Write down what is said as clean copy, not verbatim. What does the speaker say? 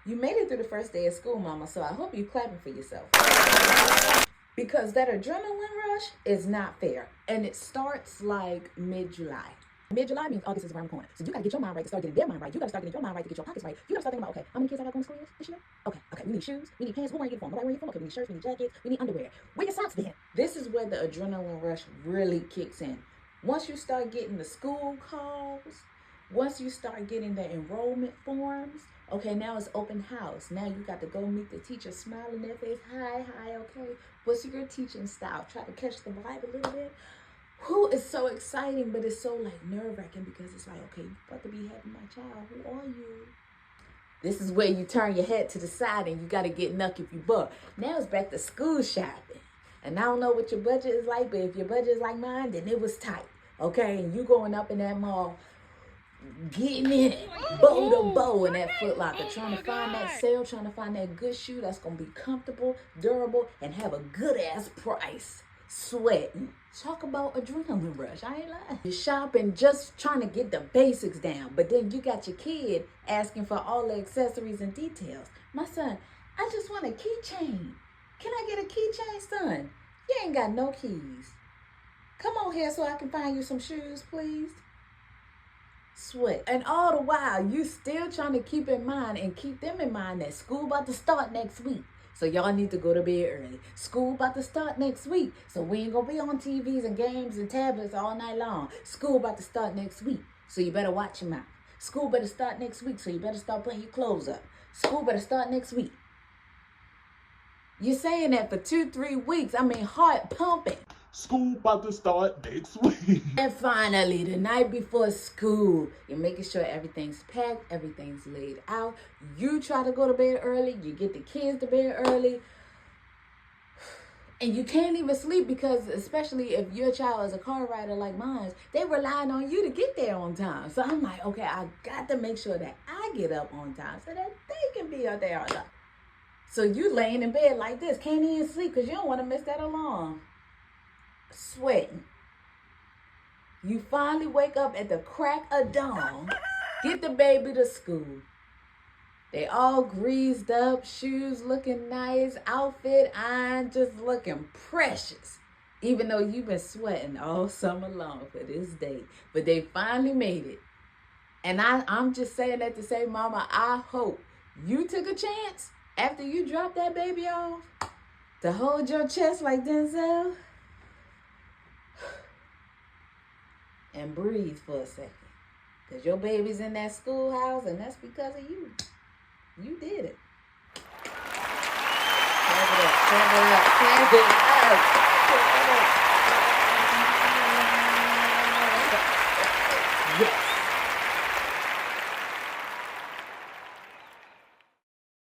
You made it through the first day of school, mama, so I hope you're clapping for yourself. Because that adrenaline rush is not fair. And it starts like mid-July. Mid-July means August is around the corner. So you gotta get your mind right to start getting their mind right. You gotta start getting your mind right to get your pockets right. You gotta start thinking about, okay, how many kids I got going to school this year? Okay, we need shoes, we need pants, who wearing uniform? Nobody wearing uniform? Okay, we need shirts, we need jackets, we need underwear. Where your socks then? This is where the adrenaline rush really kicks in. Once you start getting the school calls, once you start getting the enrollment forms, okay, now it's open house. Now you got to go meet the teacher, smile in their face. Hi, okay. What's your teaching style? Try to catch the vibe a little bit. Who is so exciting, but it's so like nerve-wracking because it's like, okay, you're about to be having my child. Who are you? This is where you turn your head to the side and you got to get knuck if you buck. Now it's back to school shopping. And I don't know what your budget is like, but if your budget is like mine, then it was tight. Okay, and you going up in that mall, getting in it, bow to bow in that Foot Locker, trying to find that sale, trying to find that good shoe that's going to be comfortable, durable, and have a good-ass price. Sweating. Talk about adrenaline rush. I ain't lying. You're shopping, just trying to get the basics down, but then you got your kid asking for all the accessories and details. My son, I just want a keychain. Can I get a keychain, son? You ain't got no keys. Come on here so I can find you some shoes, please. Sweat. And all the while, you still trying to keep in mind and keep them in mind that school about to start next week. So y'all need to go to bed early. School about to start next week. So we ain't gonna be on TVs and games and tablets all night long. School about to start next week. So you better watch your mouth. School better start next week. So you better start putting your clothes up. School better start next week. You're saying that for 2-3 weeks. I mean, heart pumping. School about to start next week. And finally, the night before school, you're making sure everything's packed, everything's laid out. You try to go to bed early, you get the kids to bed early. And you can't even sleep because, especially if your child is a car rider like mine, they're relying on you to get there on time. So I'm like, okay, I got to make sure that I get up on time so that they can be out there on time. So you laying in bed like this, can't even sleep because you don't want to miss that alarm. Sweating. You finally wake up at the crack of dawn, get the baby to school. They all greased up, shoes looking nice, outfit ironed, just looking precious. Even though you've been sweating all summer long for this day. But they finally made it. And I'm just saying that to say, Mama, I hope you took a chance after you dropped that baby off to hold your chest like Denzel. And breathe for a second. Because your baby's in that schoolhouse and that's because of you. You did it. Clap it up, clap it up, clap it up.